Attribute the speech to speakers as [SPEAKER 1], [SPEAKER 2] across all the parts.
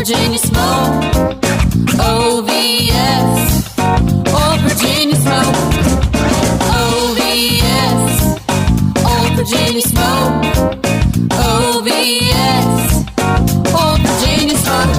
[SPEAKER 1] Virginia smoke. OVS, Old Virginia smoke. OVS, Old Virginia smoke. OVS, Old Virginia smoke.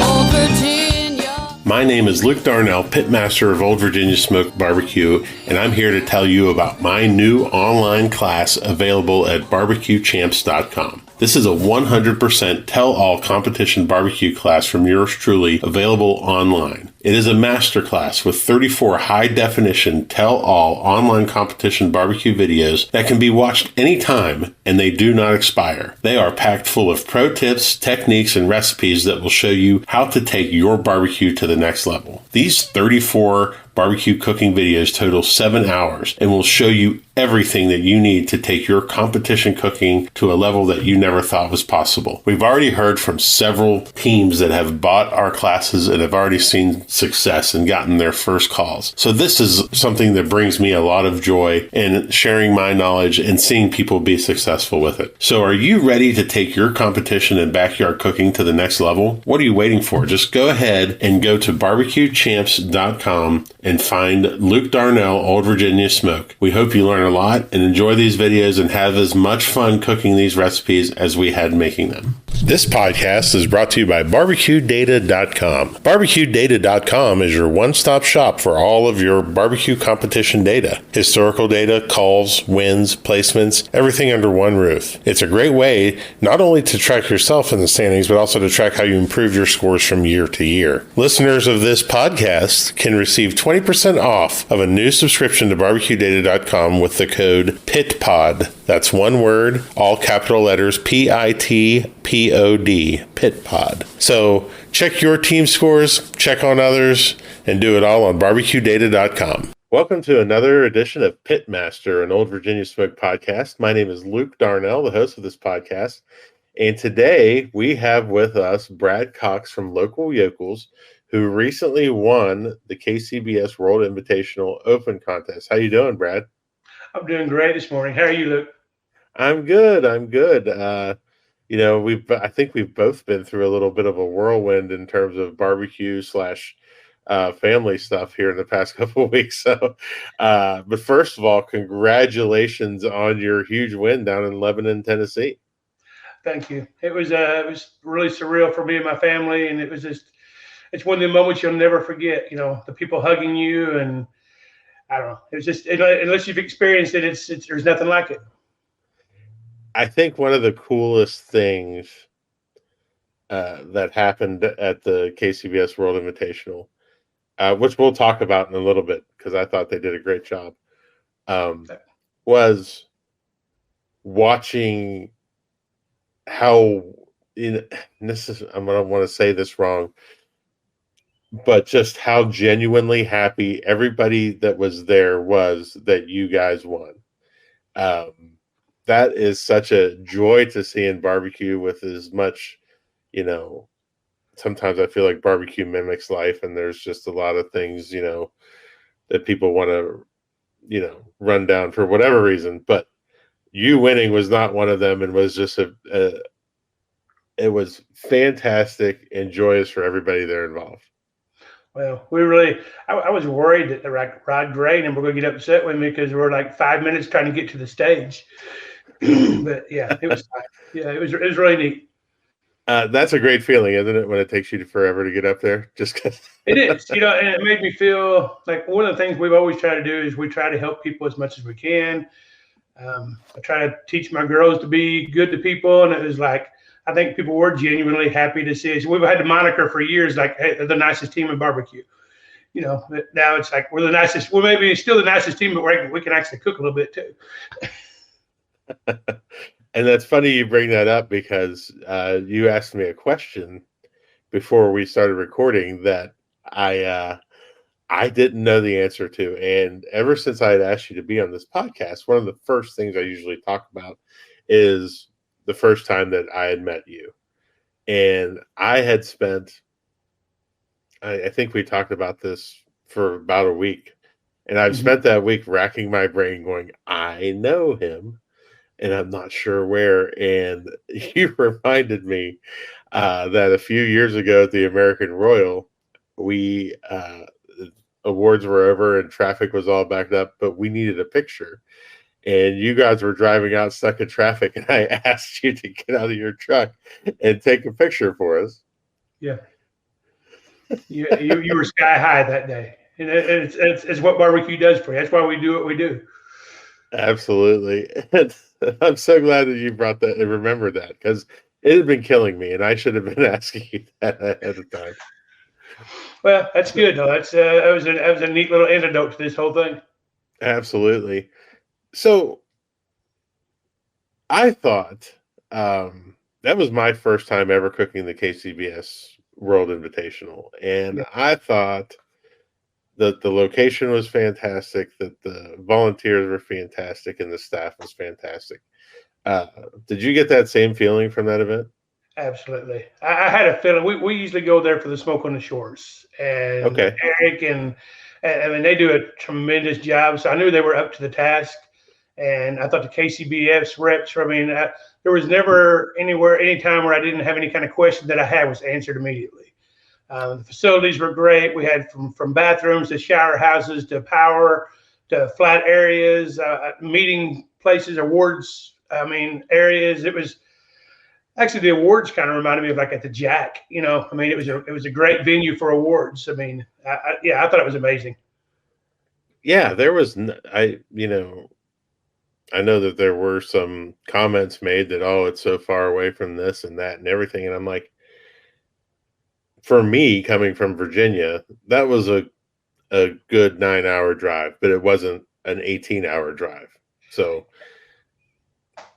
[SPEAKER 1] Old Virginia.
[SPEAKER 2] My name is Luke Darnell, Pitmaster of Old Virginia Smoke Barbecue, and I'm here to tell you about my new online class available at barbecuechamps.com. This is a 100% tell-all competition barbecue class from yours truly, available online. It is a masterclass with 34 high-definition tell-all online competition barbecue videos that can be watched anytime, and they do not expire. They are packed full of pro tips, techniques, and recipes that will show you how to take your barbecue to the next level. These 34 barbecue cooking videos total 7 hours and will show you everything that you need to take your competition cooking to a level that you never thought was possible. We've already heard from several teams that have bought our classes and have already seen success and gotten their first calls. So this is something that brings me a lot of joy in sharing my knowledge and seeing people be successful with it. So are you ready to take your competition and backyard cooking to the next level? What are you waiting for? Just go ahead and go to barbecuechamps.com and find Luke Darnell, Old Virginia Smoke. We hope you learn a lot and enjoy these videos and have as much fun cooking these recipes as we had making them. This podcast is brought to you by barbecuedata.com. Barbecuedata.com is your one-stop shop for all of your barbecue competition data. Historical data, calls, wins, placements, everything under one roof. It's a great way not only to track yourself in the standings, but also to track how you improve your scores from year to year. Listeners of this podcast can receive 20% off of a new subscription to barbecuedata.com with the code PITPOD. That's one word, all capital letters, PITPOD, PITPOD. So check your team scores, check on others, and do it all on barbecuedata.com. Welcome to another edition of Pitmaster, an Old Virginia Smoke podcast. My name is Luke Darnell, the host of this podcast. And today we have with us Brad Cox from local Yokels, who recently won the KCBS World Invitational Open Contest. How you doing, Brad?
[SPEAKER 3] I'm doing great this morning. How are you, Luke?
[SPEAKER 2] I'm good. I think we've both been through a little bit of a whirlwind in terms of barbecue slash family stuff here in the past couple of weeks. So, but first of all, congratulations on your huge win down in Lebanon, Tennessee.
[SPEAKER 3] Thank you. It was really surreal for me and my family, and it's one of the moments you'll never forget. You know, the people hugging you, and I don't know. It was just unless you've experienced it, it's there's nothing like it.
[SPEAKER 2] I think one of the coolest things that happened at the KCBS World Invitational, which we'll talk about in a little bit because I thought they did a great job, was watching how I don't want to say this wrong, but just how genuinely happy everybody that was there was that you guys won. That is such a joy to see in barbecue with as much, sometimes I feel like barbecue mimics life and there's just a lot of things, that people want to, run down for whatever reason. But you winning was not one of them and was just it was fantastic and joyous for everybody there involved.
[SPEAKER 3] Well, I was worried that the ride grain and we're going to get upset with me because we're like 5 minutes trying to get to the stage. But yeah, it was fine. Yeah, it was really neat.
[SPEAKER 2] That's a great feeling, isn't it, when it takes you forever to get up there? Just because
[SPEAKER 3] it is, and it made me feel like one of the things we've always tried to do is we try to help people as much as we can. I try to teach my girls to be good to people, and it was like I think people were genuinely happy to see us. We've had the moniker for years, like, hey, they're the nicest team in barbecue. But now it's like we're the nicest. Well, maybe still the nicest team, but we can actually cook a little bit too.
[SPEAKER 2] And that's funny you bring that up because you asked me a question before we started recording that I didn't know the answer to. And ever since I had asked you to be on this podcast, one of the first things I usually talk about is the first time that I had met you. And I had spent, I think we talked about this for about a week. And I've spent that week racking my brain going, I know him. and I'm not sure where. And you reminded me that a few years ago at the American Royal, we awards were over and traffic was all backed up, but we needed a picture. And you guys were driving out stuck in traffic, and I asked you to get out of your truck and take a picture for us.
[SPEAKER 3] Yeah. You were sky high that day. And it's what barbecue does for you. That's why we do what we do.
[SPEAKER 2] Absolutely. And I'm so glad that you brought that and remembered that, because it had been killing me, and I should have been asking you that ahead of time.
[SPEAKER 3] Well, that's good, though. That was a neat little antidote to this whole thing.
[SPEAKER 2] Absolutely. So I thought that was my first time ever cooking the KCBS World Invitational, and
[SPEAKER 3] Yeah.
[SPEAKER 2] I thought that the location was fantastic, that the volunteers were fantastic, and the staff was fantastic. Did you get that same feeling from that event?
[SPEAKER 3] Absolutely. I had a feeling we usually go there for the smoke on the shores, and
[SPEAKER 2] Okay.
[SPEAKER 3] Eric and I mean they do a tremendous job. So I knew they were up to the task, and I thought the KCBS reps. I mean, there was never any time where I didn't have any kind of question that I had was answered immediately. The facilities were great. We had from bathrooms to shower houses to power to flat areas, meeting places, awards. I mean, areas. It was. Actually, the awards kind of reminded me of like at the Jack, I mean, it was a great venue for awards. I mean, I thought it was amazing.
[SPEAKER 2] Yeah, there was, I know that there were some comments made that, oh, it's so far away from this and that and everything. And I'm like, for me, coming from Virginia, that was a good 9-hour drive, but it wasn't an 18-hour drive. So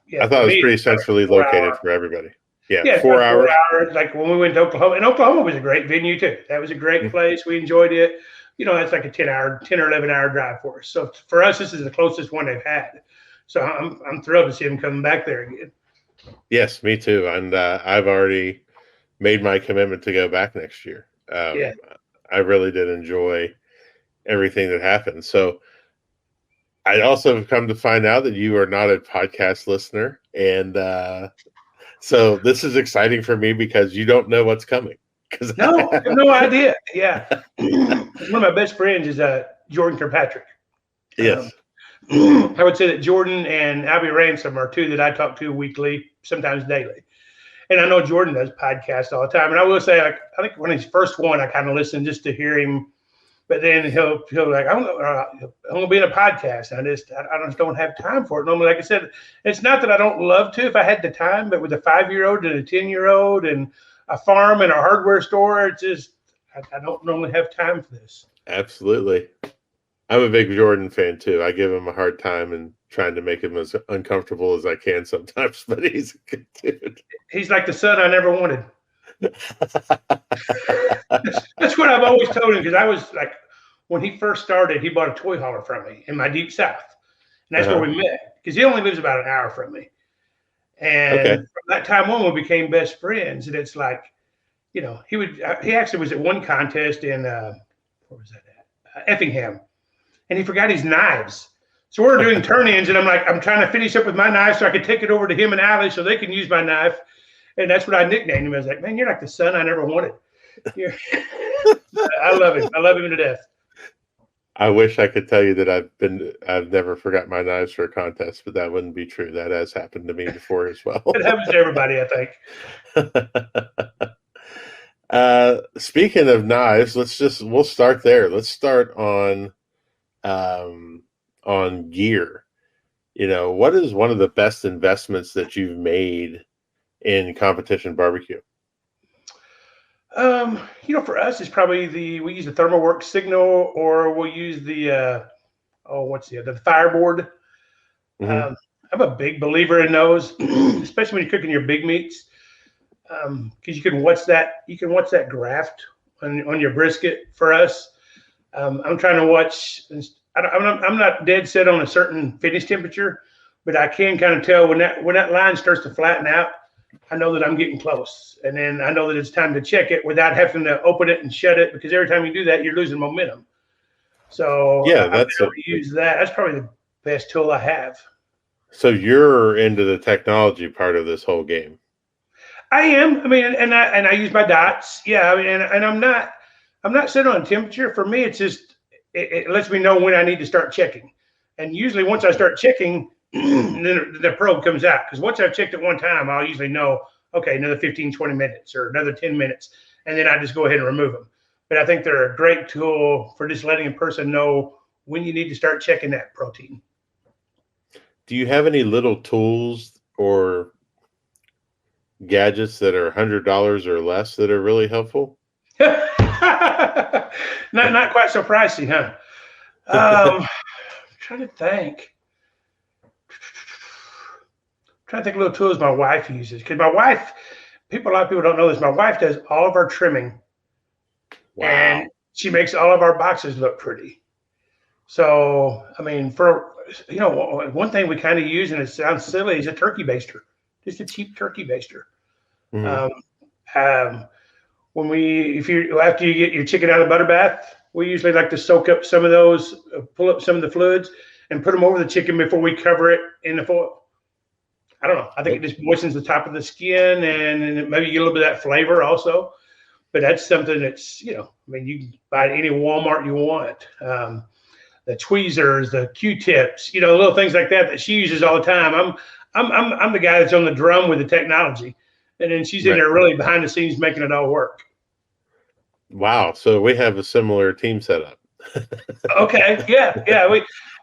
[SPEAKER 3] Yeah,
[SPEAKER 2] I thought it was pretty
[SPEAKER 3] it's about
[SPEAKER 2] centrally
[SPEAKER 3] 4
[SPEAKER 2] located
[SPEAKER 3] hour.
[SPEAKER 2] for everybody. Yeah,
[SPEAKER 3] Yeah, it's
[SPEAKER 2] 4
[SPEAKER 3] about
[SPEAKER 2] hours.
[SPEAKER 3] 4 hours. Like when we went to Oklahoma, and Oklahoma was a great venue too. That was a great place. We enjoyed it. It's like a 10 or 11-hour drive for us. So for us, this is the closest one they've had. So I'm thrilled to see them coming back there again.
[SPEAKER 2] Yes, me too. And I've already made my commitment to go back next year.
[SPEAKER 3] Yeah.
[SPEAKER 2] I really did enjoy everything that happened. So I also have come to find out that you are not a podcast listener. And so this is exciting for me because you don't know what's coming.
[SPEAKER 3] No, I have no idea. Yeah. One of my best friends is Jordan Kirkpatrick.
[SPEAKER 2] Yes.
[SPEAKER 3] I would say that Jordan and Abby Ransom are two that I talk to weekly, sometimes daily. And I know Jordan does podcasts all the time. And I will say, I think when he's first one, I kind of listen just to hear him. But then he'll like, I'm gonna be in a podcast. I just don't have time for it. Normally, like I said, it's not that I don't love to if I had the time, but with a 5-year-old and a 10-year-old and a farm and a hardware store, it's just I don't normally have time for this.
[SPEAKER 2] Absolutely. I'm a big Jordan fan too. I give him a hard time and trying to make him as uncomfortable as I can sometimes, but he's a good dude.
[SPEAKER 3] He's like the son I never wanted. That's what I've always told him, because I was like, when he first started, he bought a toy hauler from me in my deep south. And that's where we met, because he only lives about an hour from me. And from that time on, we became best friends. And it's like, he actually was at one contest in, where was that at? Effingham. And he forgot his knives. So we're doing turn-ins, and I'm trying to finish up with my knife so I could take it over to him and Allie so they can use my knife. And that's what I nicknamed him. I was like, man, you're like the son I never wanted. I love him. I love him to death.
[SPEAKER 2] I wish I could tell you that I've never forgot my knives for a contest, but that wouldn't be true. That has happened to me before as well.
[SPEAKER 3] It happens to everybody, I think.
[SPEAKER 2] Speaking of knives, we'll start there. Let's start on gear. What is one of the best investments that you've made in competition barbecue?
[SPEAKER 3] For us, it's probably we use the ThermalWorks Signal, or we'll use the Fireboard.
[SPEAKER 2] Mm-hmm.
[SPEAKER 3] I'm a big believer in those, especially when you're cooking your big meats, because you can watch that graft on your brisket. For us, I'm trying to watch. I'm not dead set on a certain finish temperature, but I can kind of tell when that line starts to flatten out. I know that I'm getting close, and then I know that it's time to check it without having to open it and shut it, because every time you do that, you're losing momentum. So
[SPEAKER 2] yeah,
[SPEAKER 3] use that. That's probably the best tool I have.
[SPEAKER 2] So you're into the technology part of this whole game.
[SPEAKER 3] I am. I mean, and I use my dots. Yeah. I mean, and I'm not set on temperature. For me, it's just it lets me know when I need to start checking. And usually, once I start checking, then the probe comes out. Because once I've checked it one time, I'll usually know, okay, another 15, 20 minutes or another 10 minutes, and then I just go ahead and remove them. But I think they're a great tool for just letting a person know when you need to start checking that protein.
[SPEAKER 2] Do you have any little tools or gadgets that are $100 or less that are really helpful?
[SPEAKER 3] Not quite so pricey, huh? I'm trying to think. Trying to think of little tools my wife uses, because my wife, a lot of people don't know this. My wife does all of our trimming,
[SPEAKER 2] Wow.
[SPEAKER 3] and she makes all of our boxes look pretty. So, I mean, for one thing we kind of use, and it sounds silly, is a turkey baster, just a cheap turkey baster.
[SPEAKER 2] Mhm.
[SPEAKER 3] After you get your chicken out of the butter bath, we usually like to soak up some of those, pull up some of the fluids, and put them over the chicken before we cover it in the foil. I don't know. I think it just moistens the top of the skin, and maybe you get a little bit of that flavor also. But that's something that's, I mean, you can buy at any Walmart you want. The tweezers, the Q-tips, little things like that she uses all the time. I'm the guy that's on the drum with the technology, and then she's in there really behind the scenes making it all work.
[SPEAKER 2] Wow. So we have a similar team setup.
[SPEAKER 3] Okay. Yeah.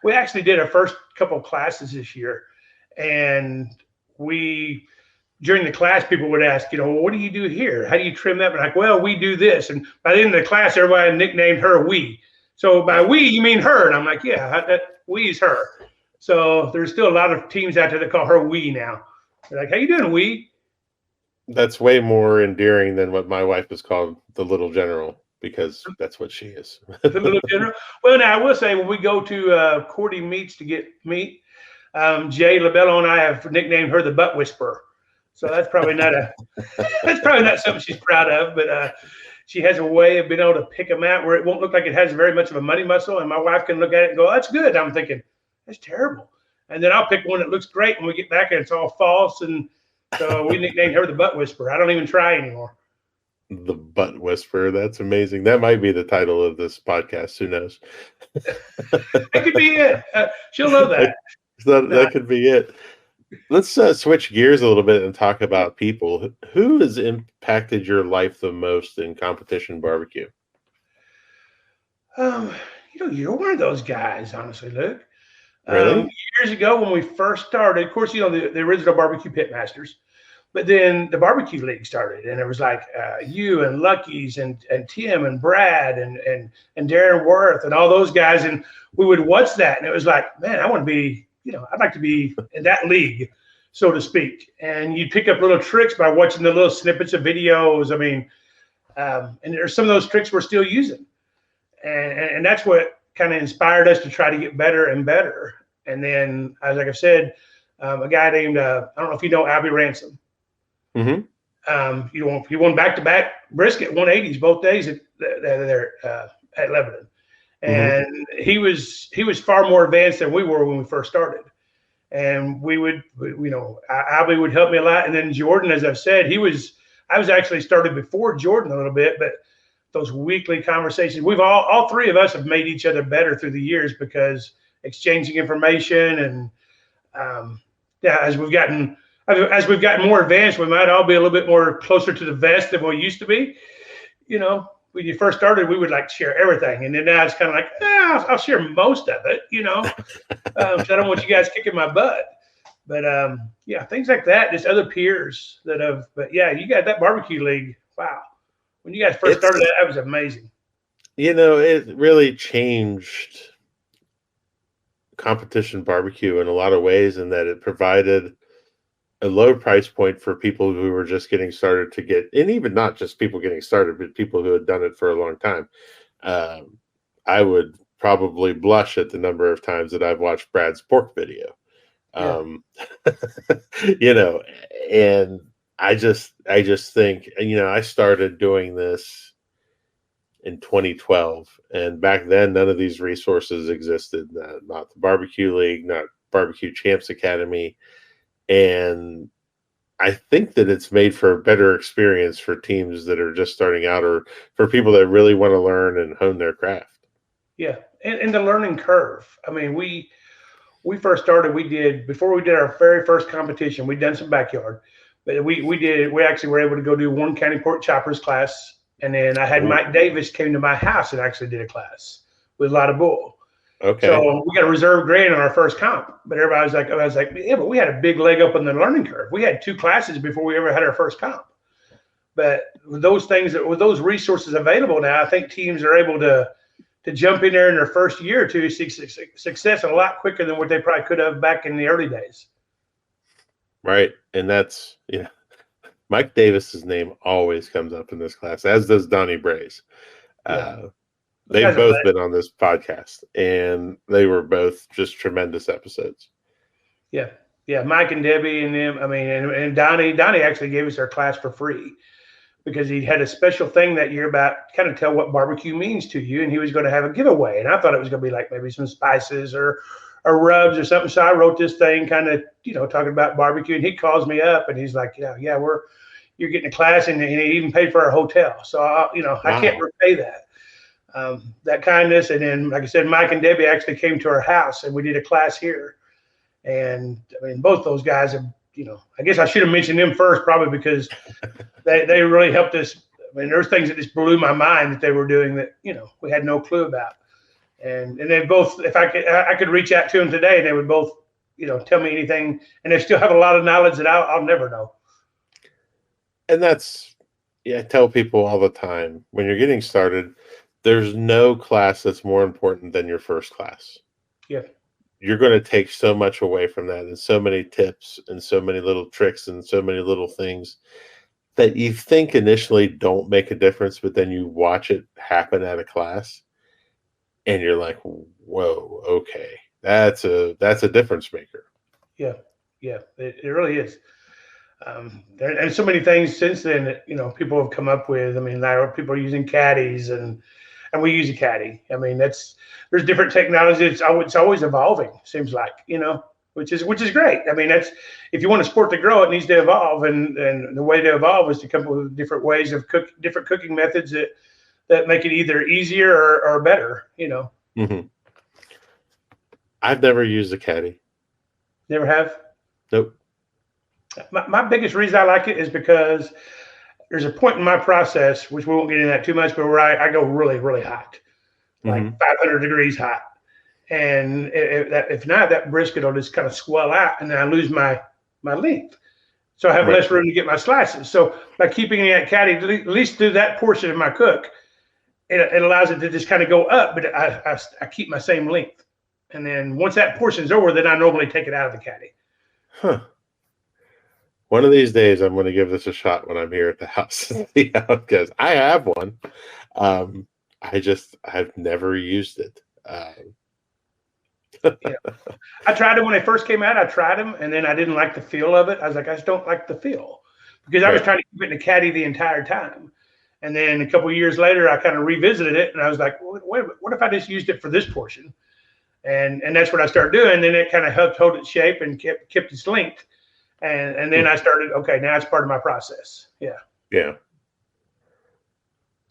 [SPEAKER 3] We actually did our first couple of classes this year, and during the class, people would ask, well, what do you do here? How do you trim that? We're like, well, we do this. And by the end of the class, everybody nicknamed her we. So by we, you mean her. And I'm like, yeah, that we's her. So there's still a lot of teams out there that call her we now. They're like, how you doing, we?
[SPEAKER 2] That's way more endearing than what my wife is called, the little general, because that's what she is.
[SPEAKER 3] The little general. Well, now I will say, when we go to Cordy Meats to get meat, Jay LaBello and I have nicknamed her the butt whisperer. So that's probably not something she's proud of, but she has a way of being able to pick them out where it won't look like it has very much of a money muscle, and my wife can look at it and go, that's good. I'm thinking, that's terrible. And then I'll pick one that looks great when we get back and it's all false, and so we nicknamed her the butt whisperer. I don't even try anymore.
[SPEAKER 2] The butt whisperer. That's amazing. That might be the title of this podcast. Who knows?
[SPEAKER 3] That could be it. She'll know that.
[SPEAKER 2] That could be it. Let's switch gears a little bit and talk about people. Who has impacted your life the most in competition barbecue?
[SPEAKER 3] You're one of those guys, honestly, Luke.
[SPEAKER 2] Really?
[SPEAKER 3] Years ago when we first started, of course, the original barbecue Pitmasters, but then the barbecue league started, and it was like you and Lucky's and Tim and Brad and Darren Worth and all those guys, and we would watch that, and it was like, man, I want to be. I'd like to be in that league, so to speak. And you pick up little tricks by watching the little snippets of videos. I mean, and there's some of those tricks we're still using. And that's what kind of inspired us to try to get better and better. And then, like I said, a guy named, I don't know if you know Albie Ransom.
[SPEAKER 2] Mm-hmm.
[SPEAKER 3] He won back-to-back brisket 180s both days at Lebanon. And he was far more advanced than we were when we first started. And Albie would help me a lot. And then Jordan, as I've said, I was actually started before Jordan a little bit, but those weekly conversations, we've all three of us have made each other better through the years because exchanging information and as we've gotten more advanced, we might all be a little bit more closer to the vest than we used to be. When you first started, we would like to share everything. And then now it's kind of like, I'll share most of it, so I don't want you guys kicking my butt. But things like that, just other peers but you got that barbecue league. Wow. When you guys first started that was amazing.
[SPEAKER 2] It really changed competition barbecue in a lot of ways, in that it provided a low price point for people who were just getting started and even not just people getting started, but people who had done it for a long time. I would probably blush at the number of times that I've watched Brad's pork video. And I just think, I started doing this in 2012, and back then none of these resources existed. Not the barbecue league, not Barbecue Champs Academy, and I think that it's made for a better experience for teams that are just starting out, or for people that really want to learn and hone their craft.
[SPEAKER 3] Yeah, and the learning curve. I mean, we first started. Before we did our very first competition, we'd done some backyard, but we actually were able to go do one county pork choppers class, and then I had Mike Davis came to my house and actually did a class with a lot of bull.
[SPEAKER 2] Okay.
[SPEAKER 3] So we got a reserve grade on our first comp, but everybody was like, I was like, yeah, but we had a big leg up on the learning curve. We had 2 classes before we ever had our first comp. But with those things, with those resources available now, I think teams are able to jump in there in their first year or two, see success a lot quicker than what they probably could have back in the early days.
[SPEAKER 2] Right. And that's, Mike Davis's name always comes up in this class, as does Donnie Bray's.
[SPEAKER 3] Yeah.
[SPEAKER 2] They've both been on this podcast, and they were both just tremendous episodes.
[SPEAKER 3] Yeah. Yeah. Mike and Debbie and them. I mean, and Donnie actually gave us our class for free because he had a special thing that year about kind of tell what barbecue means to you. And he was going to have a giveaway. And I thought it was going to be like maybe some spices or rubs or something. So I wrote this thing kind of, talking about barbecue. And he calls me up and he's like, you're getting a class, and he even paid for our hotel. So, I can't repay that. That kindness. And then, like I said, Mike and Debbie actually came to our house and we did a class here. And I mean, both those guys have, I guess I should have mentioned them first, probably because they really helped us. I mean, there's things that just blew my mind that they were doing that, we had no clue about. And they both, if I could reach out to them today, they would both, tell me anything, and they still have a lot of knowledge that I'll never know.
[SPEAKER 2] And that's, I tell people all the time, when you're getting started, there's no class that's more important than your first class.
[SPEAKER 3] Yeah.
[SPEAKER 2] You're going to take so much away from that, and so many tips and so many little tricks and so many little things that you think initially don't make a difference, but then you watch it happen at a class and you're like, whoa, okay, that's a difference maker. Yeah.
[SPEAKER 3] Yeah, it really is. And so many things since then that, people have come up with. I mean, people are using caddies, and we use a caddy. I mean, there's different technology. It's always evolving, seems like, which is great. I mean, that's, if you want a sport to grow, it needs to evolve. And the way to evolve is to come up with different ways of different cooking methods that make it either easier or better,
[SPEAKER 2] Mm-hmm. I've never used a caddy.
[SPEAKER 3] Never have?
[SPEAKER 2] Nope.
[SPEAKER 3] My biggest reason I like it is because there's a point in my process, which we won't get into that too much, but where I go really, really hot, like 500 degrees hot. And if not, that brisket will just kind of swell out, and then I lose my length. So I have less room to get my slices. So by keeping that caddy, at least through that portion of my cook, it allows it to just kind of go up, but I keep my same length. And then once that portion's over, then I normally take it out of the caddy.
[SPEAKER 2] Huh. One of these days, I'm going to give this a shot when I'm here at the house and see how it goes. I have one. I've never used it.
[SPEAKER 3] Yeah. I tried it when they first came out. I tried them, and then I didn't like the feel of it. I was like, I just don't like the feel, because I was trying to keep it in the caddy the entire time. And then a couple of years later, I kind of revisited it, and I was like, wait, what if I just used it for this portion? And that's what I started doing. Then it kind of helped hold its shape and kept its length. And then I started, okay, now it's part of my process. Yeah.
[SPEAKER 2] Yeah.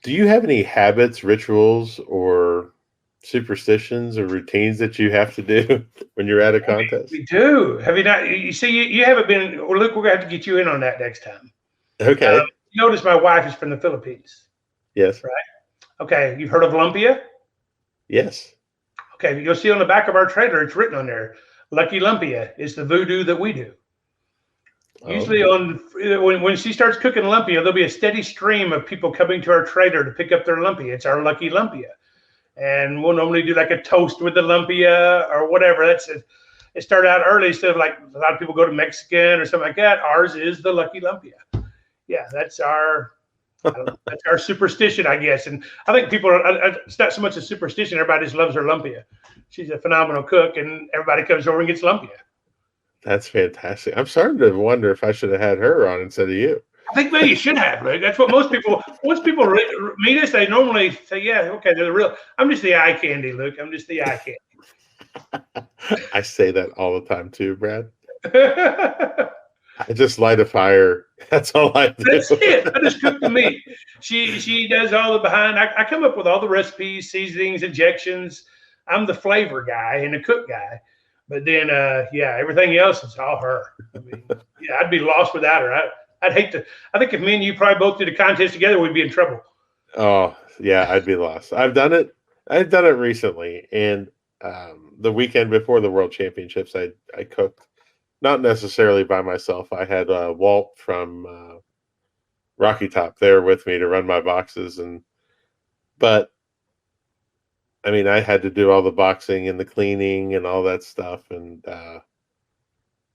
[SPEAKER 2] Do you have any habits, rituals, or superstitions or routines that you have to do when you're at a contest?
[SPEAKER 3] We do. Have you not? You see, you haven't been. Well, Luke, we're going to have to get you in on that next time.
[SPEAKER 2] Okay.
[SPEAKER 3] Notice my wife is from the Philippines.
[SPEAKER 2] Yes.
[SPEAKER 3] Right? Okay. You've heard of lumpia?
[SPEAKER 2] Yes.
[SPEAKER 3] Okay. You'll see on the back of our trailer, it's written on there, Lucky Lumpia is the voodoo that we do. Usually when she starts cooking lumpia, there'll be a steady stream of people coming to our trailer to pick up their lumpia. It's our lucky lumpia. And we'll normally do like a toast with the lumpia or whatever. It started out early, instead of like a lot of people go to Mexican or something like that. Ours is the lucky lumpia. Yeah, that's our superstition, I guess. And I think it's not so much a superstition. Everybody just loves her lumpia. She's a phenomenal cook, and everybody comes over and gets lumpia.
[SPEAKER 2] That's fantastic. I'm starting to wonder if I should have had her on instead of you.
[SPEAKER 3] I think maybe you should have, Luke. That's what most people, once people meet us, they normally say, yeah, okay, they're the real. I'm just the eye candy, Luke. I'm just the eye candy.
[SPEAKER 2] I say that all the time too, Brad. I just light a fire. That's all I do.
[SPEAKER 3] That's it. I just cook the meat. She does all the behind. I come up with all the recipes, seasonings, injections. I'm the flavor guy and the cook guy. But then, everything else is all her. I mean, I'd be lost without her. I'd hate to. I think if me and you probably both did a contest together, we'd be in trouble.
[SPEAKER 2] Oh, yeah, I'd be lost. I've done it. I've done it recently, and the weekend before the World Championships, I cooked. Not necessarily by myself. I had Walt from Rocky Top there with me to run my boxes, but I mean, I had to do all the boxing and the cleaning and all that stuff, and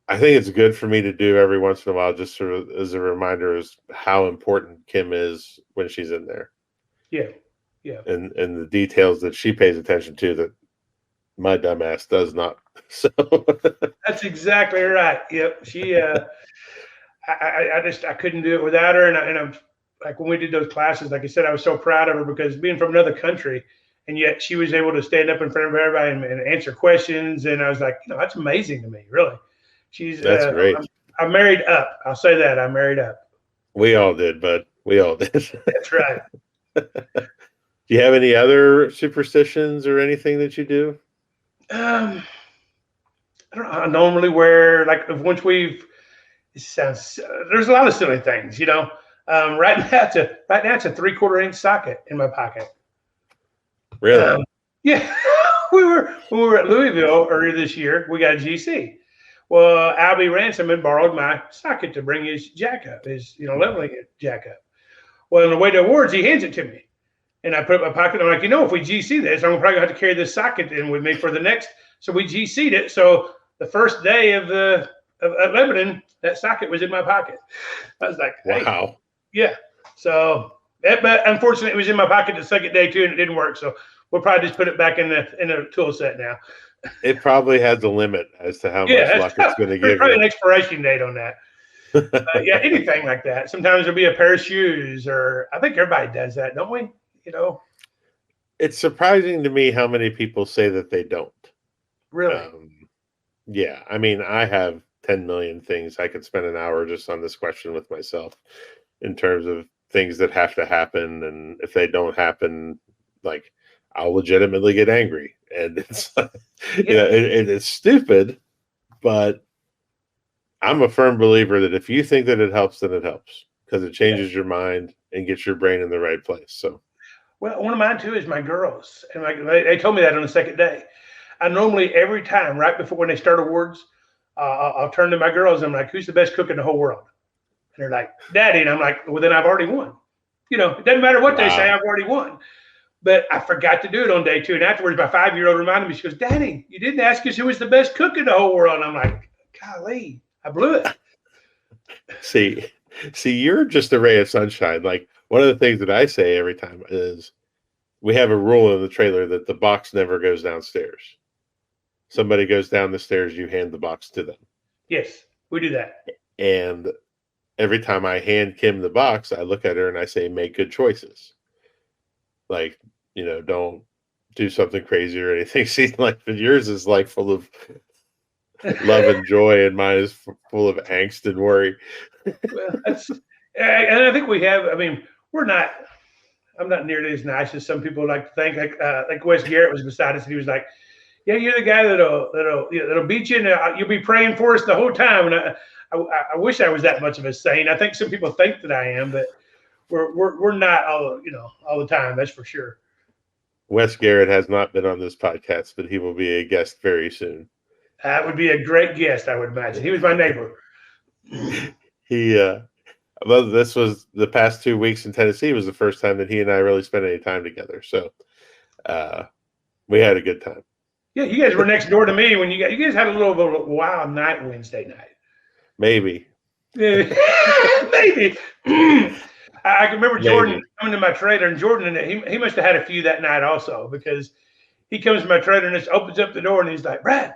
[SPEAKER 2] I think it's good for me to do every once in a while, just sort of as a reminder as how important Kim is when she's in there.
[SPEAKER 3] Yeah,
[SPEAKER 2] and the details that she pays attention to that my dumbass does not. So
[SPEAKER 3] that's exactly right. Yep. She, I couldn't do it without her. And I'm like, when we did those classes, like I said, I was so proud of her because being from another country, and yet she was able to stand up in front of everybody and answer questions. And I was like, that's amazing to me, really. That's
[SPEAKER 2] great.
[SPEAKER 3] I'm married up. I'll say that. I'm married up.
[SPEAKER 2] We all did, bud. We all did.
[SPEAKER 3] That's right.
[SPEAKER 2] Do you have any other superstitions or anything that you do?
[SPEAKER 3] I don't know. I normally wear there's a lot of silly things, right now it's a 3/4 inch socket in my pocket.
[SPEAKER 2] Really?
[SPEAKER 3] Yeah. when we were at Louisville earlier this year, we got a GC. Well, Albie Ransomman borrowed my socket to bring his jack up, his leveling jack up. Well, on the way to awards, he hands it to me. And I put it in my pocket. I'm like, if we GC this, I'm probably going to have to carry this socket in with me for the next. So we GC'd it. So the first day of Lebanon, that socket was in my pocket. I was like, hey.
[SPEAKER 2] Wow.
[SPEAKER 3] Yeah. So, but unfortunately, it was in my pocket the second day too, and it didn't work. So we'll probably just put it back in the tool set now.
[SPEAKER 2] It probably has a limit as to how much luck it's going to give you.
[SPEAKER 3] Probably an expiration date on that. Anything like that. Sometimes there'll be a pair of shoes, or I think everybody does that, don't we?
[SPEAKER 2] It's surprising to me how many people say that they don't.
[SPEAKER 3] Really?
[SPEAKER 2] Yeah. I mean, I have 10 million things. I could spend an hour just on this question with myself in terms of things that have to happen. And if they don't happen, like, I'll legitimately get angry. And it's, it's stupid, but I'm a firm believer that if you think that it helps, then it helps because it changes your mind and gets your brain in the right place. So,
[SPEAKER 3] well, one of mine too is my girls, and they told me that on the second day. I normally every time right before when they start awards, I'll turn to my girls. And I'm like, "Who's the best cook in the whole world?" And they're like, "Daddy," and I'm like, "Well, then I've already won." It doesn't matter what they say, I've already won. But I forgot to do it on day 2, and afterwards, my 5-year-old reminded me. She goes, "Daddy, you didn't ask us who was the best cook in the whole world." And I'm like, "Golly, I blew it."
[SPEAKER 2] See, you're just a ray of sunshine. Like one of the things that I say every time is we have a rule in the trailer that the box never goes downstairs. Somebody goes down the stairs, you hand the box to them.
[SPEAKER 3] Yes, we do that.
[SPEAKER 2] And every time I hand Kim the box, I look at her and I say, make good choices. Like, don't do something crazy or anything. She's like, but yours is like full of love and joy, and mine is full of angst and worry.
[SPEAKER 3] Well, and I think we have. I mean, I'm not nearly as nice as some people like to think. Like Wes Garrett was beside us, and he was like, "Yeah, you're the guy that'll beat you, and you'll be praying for us the whole time." And I wish I was that much of a saint. I think some people think that I am, but we're not all the time. That's for sure.
[SPEAKER 2] Wes Garrett has not been on this podcast, but he will be a guest very soon.
[SPEAKER 3] That would be a great guest, I would imagine. He was my neighbor.
[SPEAKER 2] Well, this was the past 2 weeks in Tennessee was the first time that he and I really spent any time together. So we had a good time.
[SPEAKER 3] Yeah, you guys were next door to me when you guys had a little bit of a wild night Wednesday night.
[SPEAKER 2] Maybe.
[SPEAKER 3] Yeah, maybe. I can remember Jordan coming to my trailer, and Jordan, he must have had a few that night also, because he comes to my trailer and just opens up the door and he's like, "Brad,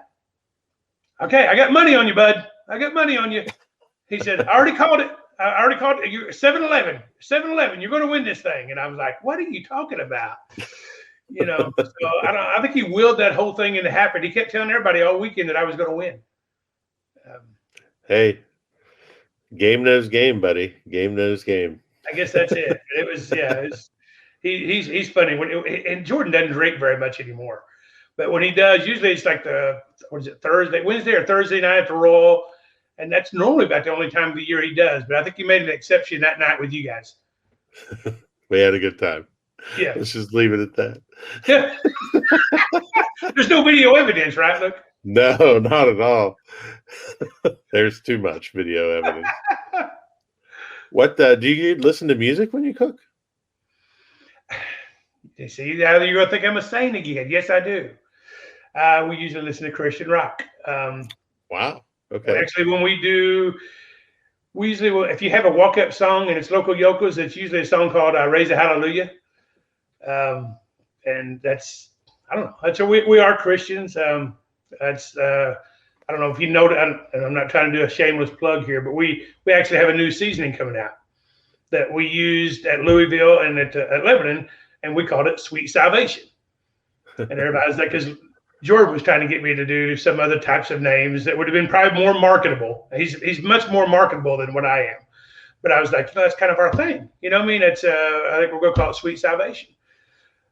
[SPEAKER 3] okay, I got money on you, bud. I got money on you." He said, I already called it. You're 7-Eleven. 7-Eleven. You're going to win this thing. And I was like, "What are you talking about?" So I think he willed that whole thing into happen. He kept telling everybody all weekend that I was going to win.
[SPEAKER 2] Hey, game knows game, buddy. Game knows game.
[SPEAKER 3] I guess that's it. It was, he's funny. And Jordan doesn't drink very much anymore, but when he does, usually it's like Wednesday or Thursday night at the Royal, and that's normally about the only time of the year he does. But I think he made an exception that night with you guys.
[SPEAKER 2] We had a good time.
[SPEAKER 3] Yeah,
[SPEAKER 2] let's just leave it at that.
[SPEAKER 3] Yeah. There's no video evidence, right? Look.
[SPEAKER 2] No, not at all. There's too much video evidence. What do you listen to music when you cook?
[SPEAKER 3] You see, now you're gonna think I'm a saint again. Yes, I do. We usually listen to Christian rock.
[SPEAKER 2] Wow. Okay.
[SPEAKER 3] Actually, when we usually will, if you have a walk-up song and it's local Yokels, it's usually a song called "Raise a Hallelujah," and that's, I don't know. That's we are Christians. That's I don't know if you know, and I'm not trying to do a shameless plug here, but we actually have a new seasoning coming out that we used at Louisville and at Lebanon, and we called it Sweet Salvation. And everybody's like, because Jordan was trying to get me to do some other types of names that would have been probably more marketable. He's much more marketable than what I am. But I was like, that's kind of our thing. You know what I mean? It's I think we're going to call it Sweet Salvation.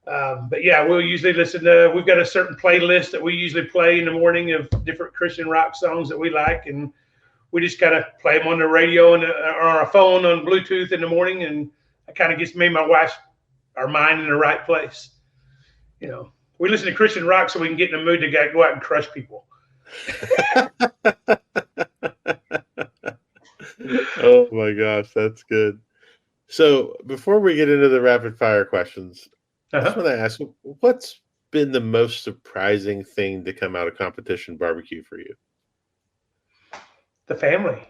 [SPEAKER 3] But yeah, we'll usually listen to, we've got a certain playlist that we usually play in the morning of different Christian rock songs that we like. And we just kind of play them on the radio and or on our phone on Bluetooth in the morning. And it kind of gets me and my wife, our mind in the right place. We listen to Christian rock so we can get in the mood to go out and crush people.
[SPEAKER 2] Oh my gosh, that's good. So before we get into the rapid fire questions, I just want to ask, what's been the most surprising thing to come out of competition barbecue for you?
[SPEAKER 3] The family.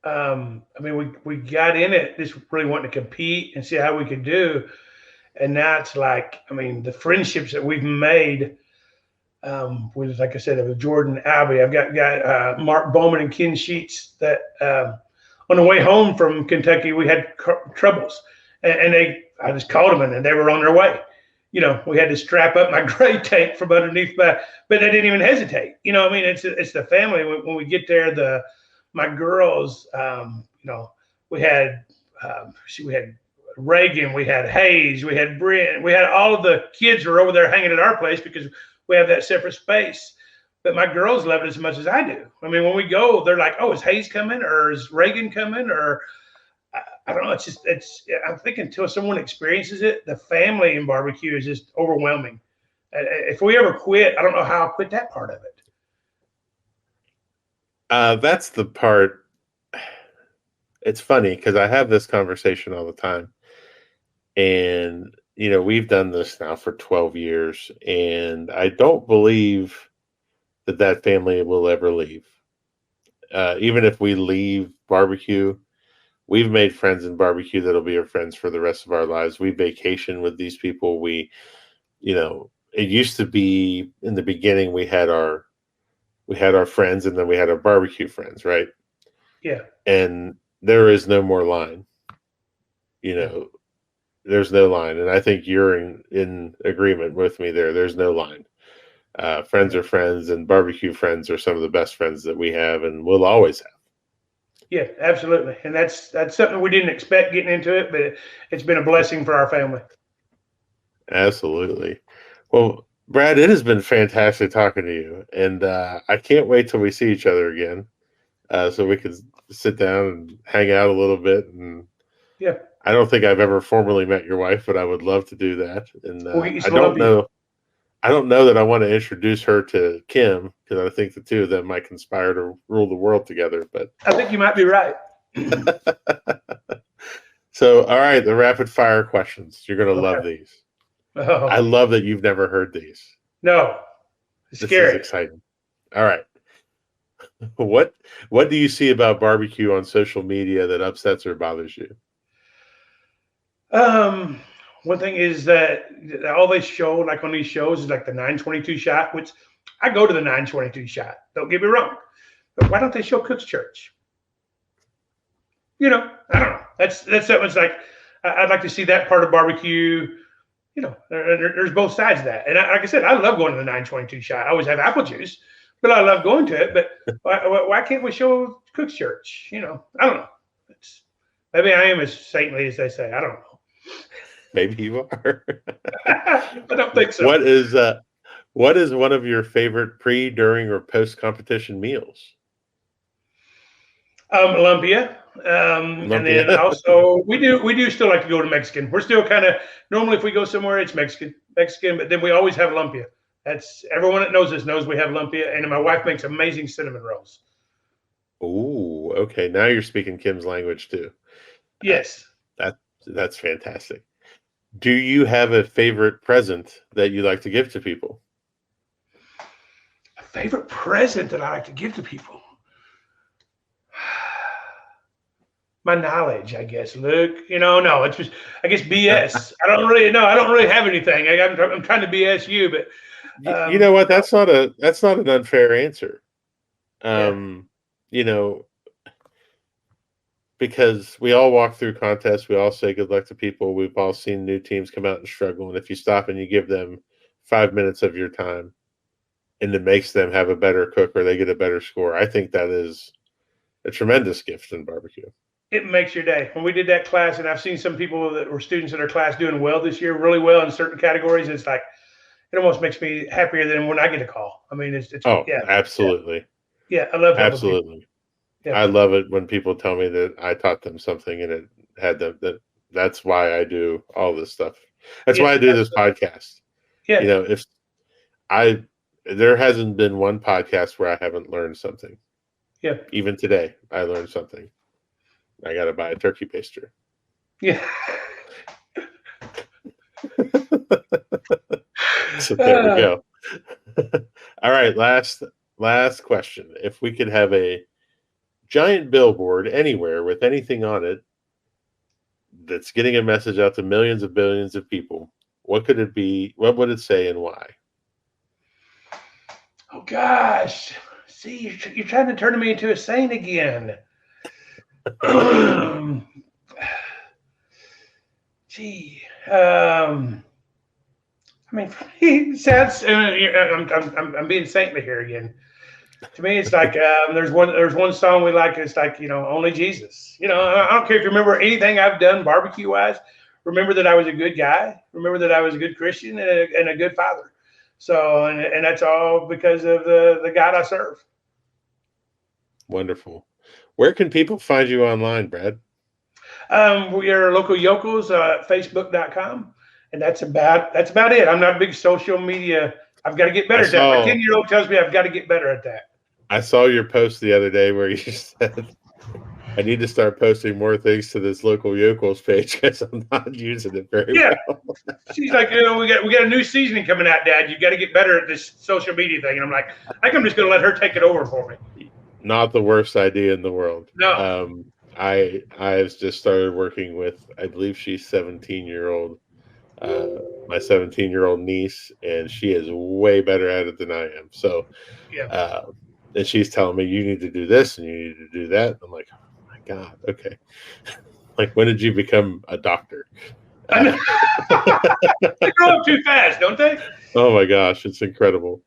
[SPEAKER 3] I mean, we got in it just really wanting to compete and see how we could do. And now it's like, I mean, the friendships that we've made with, like I said, with Jordan Albee. I've got Mark Bowman and Ken Sheets that on the way home from Kentucky, we had troubles. And I just called them and they were on their way. We had to strap up my gray tank from underneath, but they didn't even hesitate. I mean, it's the family. When we get there, my girls, we had Reagan, we had Hayes, we had Brent, we had all of the kids were over there hanging at our place because we have that separate space. But my girls love it as much as I do. I mean, when we go, they're like, "Oh, is Hayes coming, or is Reagan coming?" Or I don't know. I'm thinking until someone experiences it, the family in barbecue is just overwhelming. If we ever quit, I don't know how I'll quit that part of it.
[SPEAKER 2] That's the part. It's funny because I have this conversation all the time. And, we've done this now for 12 years, and I don't believe that family will ever leave. Even if we leave barbecue, we've made friends in barbecue that'll be our friends for the rest of our lives. We vacation with these people. It used to be in the beginning, we had our friends and then we had our barbecue friends, right?
[SPEAKER 3] Yeah.
[SPEAKER 2] And there is no more line. There's no line. And I think you're in agreement with me there. There's no line. Friends are friends, and barbecue friends are some of the best friends that we have and will always have.
[SPEAKER 3] Yeah, absolutely. And that's something we didn't expect getting into it, but it's been a blessing for our family.
[SPEAKER 2] Absolutely. Well, Brad, it has been fantastic talking to you. And I can't wait till we see each other again so we can sit down and hang out a little bit. And
[SPEAKER 3] yeah.
[SPEAKER 2] I don't think I've ever formally met your wife, but I would love to do that. And I don't know that I want to introduce her to Kim because I think the two of them might conspire to rule the world together. But
[SPEAKER 3] I think you might be right.
[SPEAKER 2] So, all right, the rapid fire questions. You're going to love these.
[SPEAKER 3] Oh.
[SPEAKER 2] I love that you've never heard these.
[SPEAKER 3] No, it's scary.
[SPEAKER 2] This is exciting. All right. What do you see about barbecue on social media that upsets or bothers you?
[SPEAKER 3] One thing is that all they show, like on these shows, is like the 922 shot, which I go to the 922 shot. Don't get me wrong, but why don't they show Cook's Church? I don't know. That's something. It's like I'd like to see that part of barbecue. there's both sides of that. And like I said, I love going to the 922 shot. I always have apple juice, but I love going to it. But why can't we show Cook's Church? I don't know. Maybe I am as saintly as they say. I don't know.
[SPEAKER 2] Maybe you are.
[SPEAKER 3] I don't think so.
[SPEAKER 2] What is one of your favorite pre, during, or post competition meals?
[SPEAKER 3] Olympia. And then also we do still like to go to Mexican. We're still kind of normally if we go somewhere it's Mexican, but then we always have lumpia. That's everyone that knows us knows we have lumpia, and my wife makes amazing cinnamon rolls.
[SPEAKER 2] Oh, okay. Now you're speaking Kim's language too.
[SPEAKER 3] Yes.
[SPEAKER 2] That's fantastic. Do you have a favorite present that you like to give to people?
[SPEAKER 3] A favorite present that I like to give to people? My knowledge, I guess. Luke, no, it's just, I guess BS. I don't really have anything. I'm trying to BS you, but
[SPEAKER 2] you know what? That's not an unfair answer. Because we all walk through contests, we all say good luck to people. We've all seen new teams come out and struggle, and if you stop and you give them 5 minutes of your time, and it makes them have a better cook or they get a better score, I think that is a tremendous gift in barbecue.
[SPEAKER 3] It makes your day. When we did that class, and I've seen some people that were students in our class doing well this year, really well in certain categories. It's like, it almost makes me happier than when I get a call. I mean,
[SPEAKER 2] absolutely.
[SPEAKER 3] Yeah, I love
[SPEAKER 2] absolutely. Yeah. I love it when people tell me that I taught them something and it had them. That's why I do all this stuff. That's why I do this podcast.
[SPEAKER 3] Yeah.
[SPEAKER 2] There hasn't been one podcast where I haven't learned something.
[SPEAKER 3] Yeah.
[SPEAKER 2] Even today, I learned something. I got to buy a turkey baster.
[SPEAKER 3] Yeah.
[SPEAKER 2] So there we go. All right. Last question. If we could have a giant billboard anywhere with anything on it that's getting a message out to millions of billions of people, what could it be? What would it say and why?
[SPEAKER 3] Oh, gosh. See, you're trying to turn me into a saint again. Gee. I mean, it sounds, I'm being saintly here again. To me, it's like there's one song we like. It's like, only Jesus. I don't care if you remember anything I've done barbecue wise. Remember that I was a good guy. Remember that I was a good Christian and a good father. So, and that's all because of the God I serve.
[SPEAKER 2] Wonderful. Where can people find you online, Brad?
[SPEAKER 3] We are local Yokels, Facebook.com, and that's about it. I'm not a big social media. I've got to get better at that. My 10-year-old tells me I've got to get better at that.
[SPEAKER 2] I saw your post the other day where you said, I need to start posting more things to this local Yokels page because I'm not using it very well.
[SPEAKER 3] She's like, we got a new seasoning coming out, Dad. You got to get better at this social media thing. And I'm like, I think I'm just going to let her take it over for me.
[SPEAKER 2] Not the worst idea in the world.
[SPEAKER 3] No.
[SPEAKER 2] I've just started working with, I believe she's 17-year-old. My 17-year-old niece, and she is way better at it than I am. So, and she's telling me, you need to do this and you need to do that. I'm like, oh my God, okay. Like, when did you become a doctor?
[SPEAKER 3] They grow up too fast, don't they?
[SPEAKER 2] Oh my gosh, it's incredible.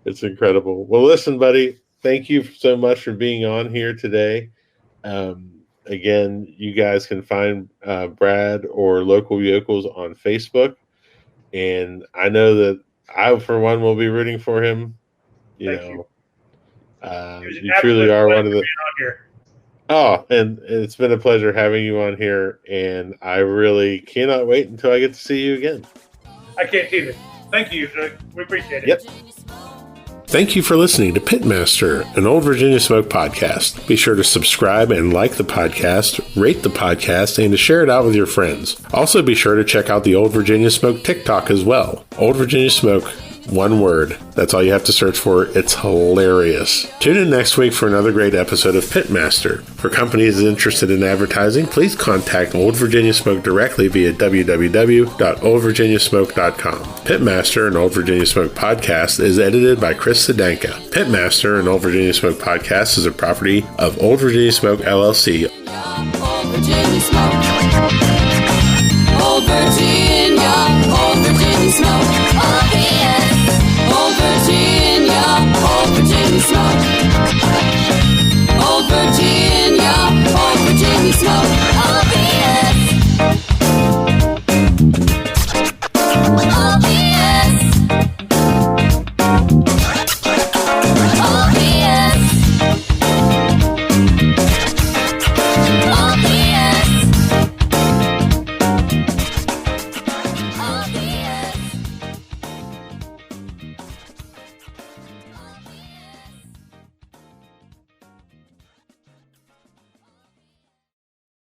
[SPEAKER 2] It's incredible. Well, listen, buddy, thank you so much for being on here today. Again, you guys can find Brad or Local Yokels on Facebook. And I know that I, for one, will be rooting for him. You truly are one of the. Oh, and it's been a pleasure having you on here. And I really cannot wait until I get to see you again.
[SPEAKER 3] I can't either. Thank you. We appreciate it.
[SPEAKER 2] Yep. Thank you for listening to Pitmaster, an Old Virginia Smoke podcast. Be sure to subscribe and like the podcast, rate the podcast, and to share it out with your friends. Also, be sure to check out the Old Virginia Smoke TikTok as well. Old Virginia Smoke, one word. That's all you have to search for. It's hilarious. Tune in next week for another great episode of Pitmaster. For companies interested in advertising, please contact Old Virginia Smoke directly via www.oldvirginiasmoke.com. Pitmaster, an Old Virginia Smoke podcast, is edited by Chris Sedanka. Pitmaster, an Old Virginia Smoke podcast, is a property of Old Virginia Smoke, LLC.
[SPEAKER 1] Old Virginia Smoke. Old Virginia, Old Virginia. Virginia smoke. Oh, yes. Old Virginia smoke. Old Virginia.